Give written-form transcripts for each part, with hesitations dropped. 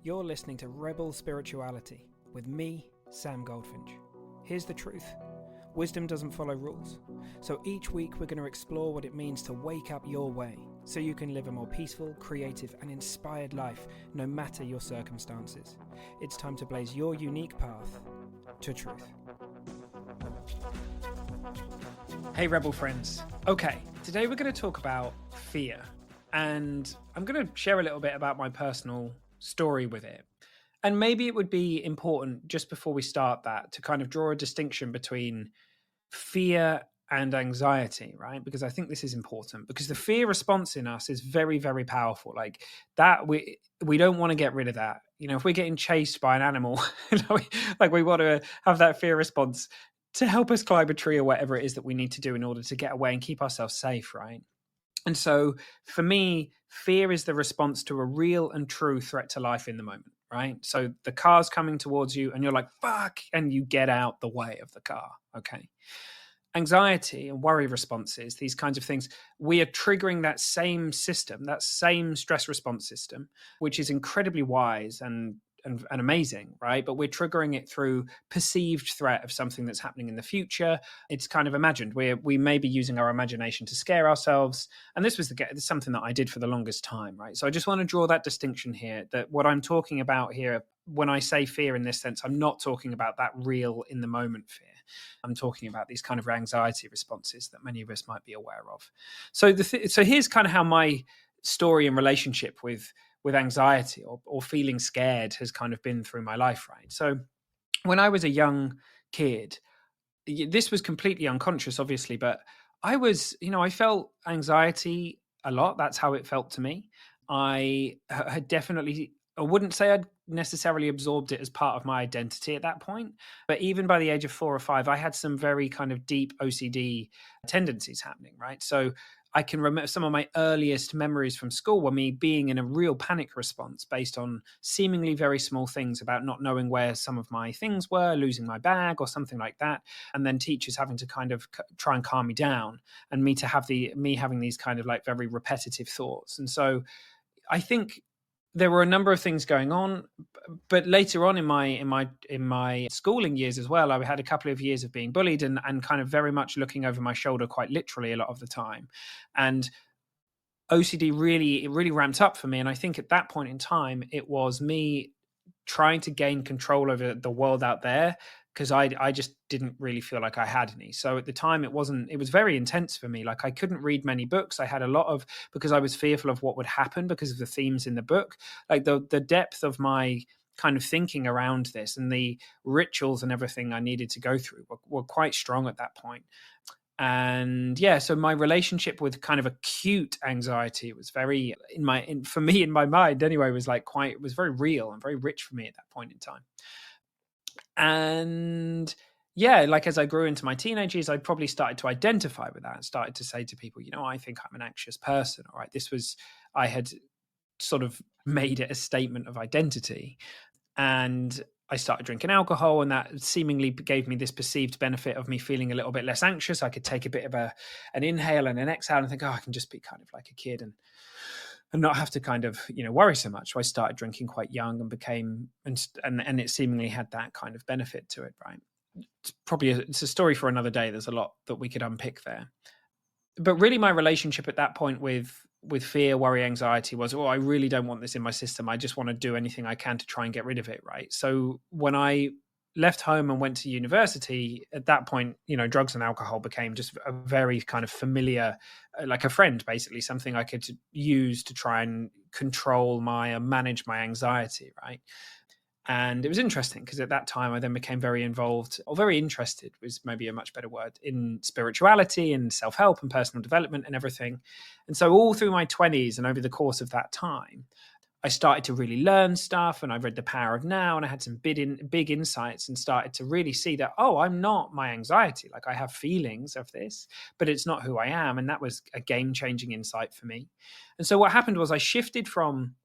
You're listening to Rebel Spirituality with me, Sam Goldfinch. Here's the truth. Wisdom doesn't follow rules. So each week we're going to explore what it means to wake up your way so you can live a more peaceful, creative and inspired life no matter your circumstances. It's time to blaze your unique path to truth. Hey Rebel friends. Okay, today we're going to talk about fear. And I'm going to share a little bit about my personal story with it. And maybe it would be important just before we start that to kind of draw a distinction between fear and anxiety, right? Because I think this is important because the fear response in us is very, very powerful. Like that, we don't want to get rid of that. You know, if we're getting chased by an animal, like we want to have that fear response to help us climb a tree or whatever it is that we need to do in order to get away and keep ourselves safe, right? And so for me, fear is the response to a real and true threat to life in the moment, right? So the car's coming towards you and you're like, fuck, and you get out the way of the car, okay? Anxiety and worry responses, these kinds of things, we are triggering that same system, that same stress response system, which is incredibly wise and amazing, right? But we're triggering it through perceived threat of something that's happening in the future. It's kind of imagined. We may be using our imagination to scare ourselves. And this was something that I did for the longest time, right? So I just want to draw that distinction here, that what I'm talking about here, when I say fear in this sense, I'm not talking about that real in the moment fear. I'm talking about these kind of anxiety responses that many of us might be aware of. So so here's kind of how my story and relationship with anxiety or feeling scared has kind of been through my life, right? So when I was a young kid, this was completely unconscious, obviously, but I felt anxiety a lot. That's how it felt to me. I had definitely, I wouldn't say I'd necessarily absorbed it as part of my identity at that point, but even by the age of 4 or 5, I had some very kind of deep OCD tendencies happening, right? So I can remember some of my earliest memories from school were me being in a real panic response based on seemingly very small things about not knowing where some of my things were, losing my bag or something like that. And then teachers having to kind of try and calm me down and me having these kind of like very repetitive thoughts. And so I think there were a number of things going on, but later on in my schooling years as well, I had a couple of years of being bullied and kind of very much looking over my shoulder quite literally a lot of the time. And OCD really ramped up for me. And I think at that point in time, it was me trying to gain control over the world out there because I just didn't really feel like I had any. So at the time it was very intense for me. Like I couldn't read many books. I had because I was fearful of what would happen because of the themes in the book. Like the depth of my kind of thinking around this and the rituals and everything I needed to go through were quite strong at that point. And yeah, so my relationship with kind of acute anxiety was very for me in my mind anyway, was very real and very rich for me at that point in time. And yeah, like as I grew into my teenage years, I probably started to identify with that and started to say to people, I think I'm an anxious person. All right. I had sort of made it a statement of identity. And I started drinking alcohol, and that seemingly gave me this perceived benefit of me feeling a little bit less anxious. I could take a bit of an inhale and an exhale and think, I can just be kind of like a kid and not have to kind of, worry so much. So I started drinking quite young and became, and it seemingly had that kind of benefit to it, right? It's a story for another day. There's a lot that we could unpick there. But really my relationship at that point with fear, worry, anxiety was, I really don't want this in my system. I just want to do anything I can to try and get rid of it, right? So when I left home and went to university, at that point, drugs and alcohol became just a very kind of familiar, like a friend, basically, something I could use to try and manage my anxiety, right? And it was interesting because at that time I then became very involved, or very interested was maybe a much better word, in spirituality and self-help and personal development and everything. And so all through my 20s and over the course of that time, I started to really learn stuff, and I read The Power of Now, and I had some big insights and started to really see that, I'm not my anxiety. Like I have feelings of this, but it's not who I am. And that was a game-changing insight for me. And so what happened was I shifted from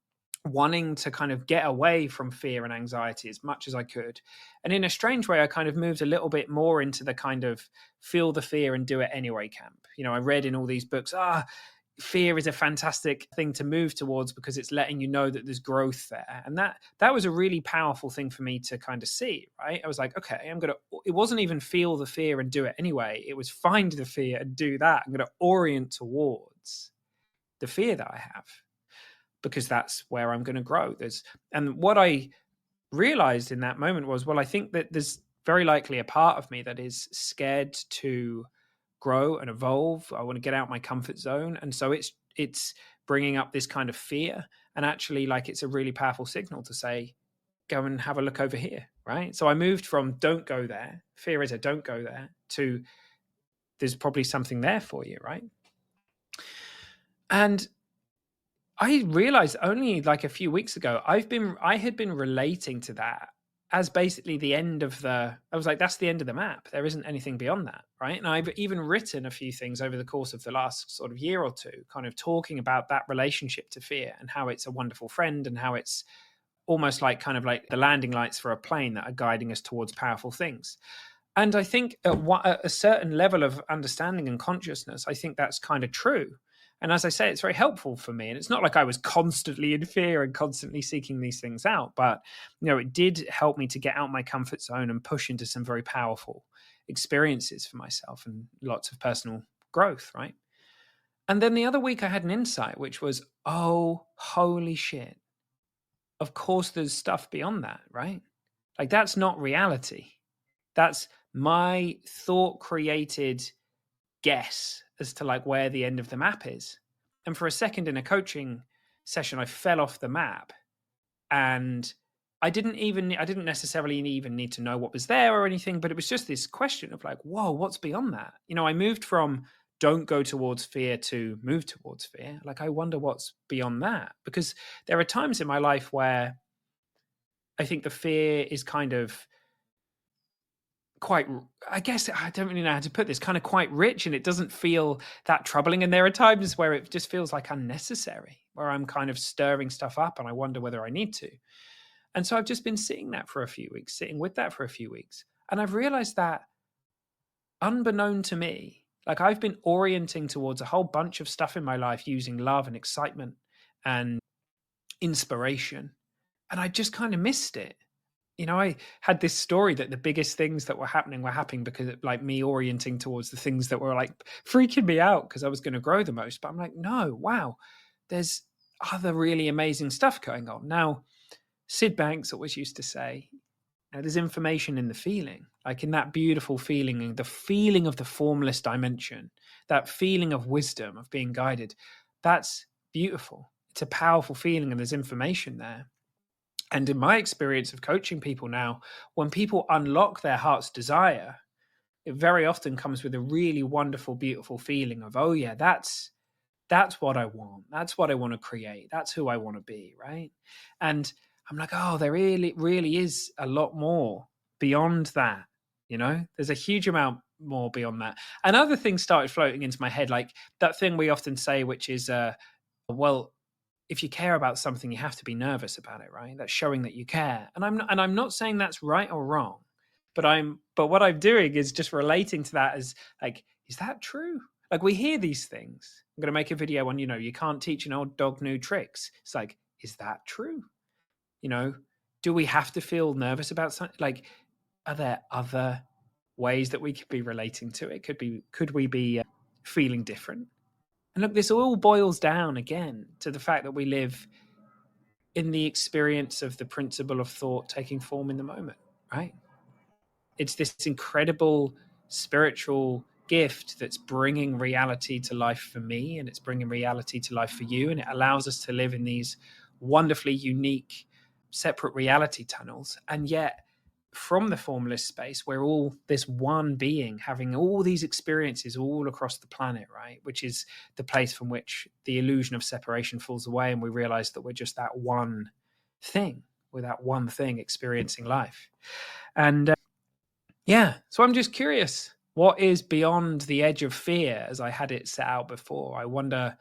wanting to kind of get away from fear and anxiety as much as I could. And in a strange way, I kind of moved a little bit more into the kind of feel the fear and do it anyway camp. I read in all these books, fear is a fantastic thing to move towards because it's letting you know that there's growth there. And that was a really powerful thing for me to kind of see, right? I was like, okay, it wasn't even feel the fear and do it anyway. It was find the fear and do that. I'm going to orient towards the fear that I have because that's where I'm going to grow. And what I realized in that moment was, well, I think that there's very likely a part of me that is scared to grow and evolve. I want to get out my comfort zone. And so it's bringing up this kind of fear. And actually, like, it's a really powerful signal to say, go and have a look over here, right? So I moved from don't go there, fear is a don't go there, to there's probably something there for you, right? And I realized only like a few weeks ago, I had been relating to that as basically the end of I was like, that's the end of the map. There isn't anything beyond that, right? And I've even written a few things over the course of the last sort of year or two, kind of talking about that relationship to fear and how it's a wonderful friend and how it's almost like kind of like the landing lights for a plane that are guiding us towards powerful things. And I think at a certain level of understanding and consciousness, I think that's kind of true. And as I say, it's very helpful for me. And it's not like I was constantly in fear and constantly seeking these things out, but it did help me to get out my comfort zone and push into some very powerful experiences for myself and lots of personal growth, right? And then the other week I had an insight, which was, oh, holy shit. Of course, there's stuff beyond that, right? Like, that's not reality. That's my thought created guess as to like where the end of the map is. And for a second in a coaching session, I fell off the map and I didn't necessarily even need to know what was there or anything, but it was just this question of like, whoa, what's beyond that? I moved from don't go towards fear to move towards fear. Like, I wonder what's beyond that, because there are times in my life where I think the fear is kind of quite, I guess I don't really know how to put this, kind of quite rich, and it doesn't feel that troubling. And there are times where it just feels like unnecessary, where I'm kind of stirring stuff up and I wonder whether I need to. And so I've just been sitting with that for a few weeks. And I've realized that unbeknown to me, like, I've been orienting towards a whole bunch of stuff in my life using love and excitement and inspiration. And I just kind of missed it. I had this story that the biggest things that were happening because of, like, me orienting towards the things that were like freaking me out because I was going to grow the most. But I'm like, no, wow, there's other really amazing stuff going on. Now, Sid Banks always used to say, there's information in the feeling, like in that beautiful feeling and the feeling of the formless dimension, that feeling of wisdom, of being guided. That's beautiful. It's a powerful feeling and there's information there. And in my experience of coaching people now, when people unlock their heart's desire, it very often comes with a really wonderful, beautiful feeling of, oh yeah, that's what I want. That's what I want to create. That's who I want to be, right? And I'm like, oh, there really is a lot more beyond that. There's a huge amount more beyond that. And other things started floating into my head, like that thing we often say, which is, well, if you care about something, you have to be nervous about it, right? That's showing that you care. And I'm not saying that's right or wrong, but what I'm doing is just relating to that as like, is that true? Like, we hear these things. I'm going to make a video on, you can't teach an old dog new tricks. It's like, is that true? Do we have to feel nervous about something? Like, are there other ways that we could be relating to it? Could we be feeling different? And look, this all boils down again to the fact that we live in the experience of the principle of thought taking form in the moment, right? It's this incredible spiritual gift that's bringing reality to life for me, and it's bringing reality to life for you. And it allows us to live in these wonderfully unique, separate reality tunnels. And yet, from the formless space, we're all this one being having all these experiences all across the planet, right? Which is the place from which the illusion of separation falls away, and we realize that we're just that one thing, we're that one thing experiencing life. And so I'm just curious, what is beyond the edge of fear as I had it set out before? I wonder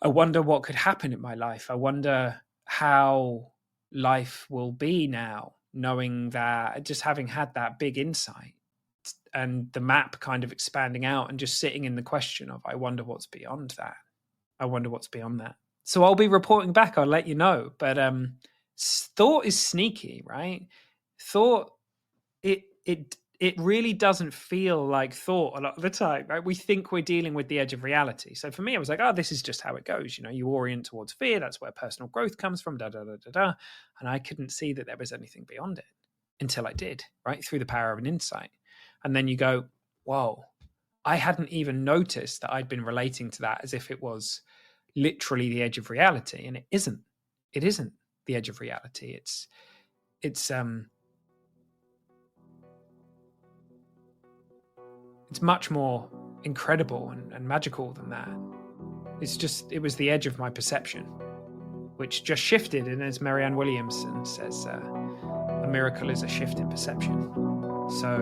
what could happen in my life. I wonder how life will be now, knowing that, just having had that big insight and the map kind of expanding out and just sitting in the question of, I wonder what's beyond that. I wonder what's beyond that. So I'll be reporting back. I'll let you know. But thought is sneaky, right? Thought it really doesn't feel like thought a lot of the time, right? We think we're dealing with the edge of reality. So for me, I was like, oh, this is just how it goes. You orient towards fear. That's where personal growth comes from. Da da da da da. And I couldn't see that there was anything beyond it until I did, right? Through the power of an insight. And then you go, whoa, I hadn't even noticed that I'd been relating to that as if it was literally the edge of reality. And it isn't. It isn't the edge of reality. It's much more incredible and magical than that. It was the edge of my perception, which just shifted. And as Marianne Williamson says, a miracle is a shift in perception. So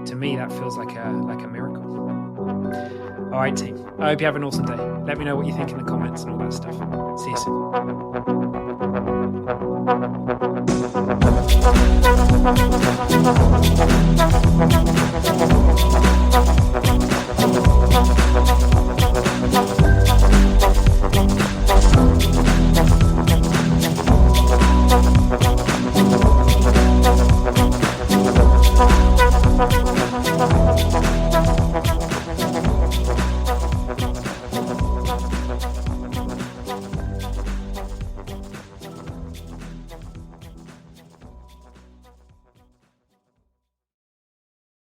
to me, that feels like a miracle. All right, team. I hope you have an awesome day. Let me know what you think in the comments and all that stuff. See you soon.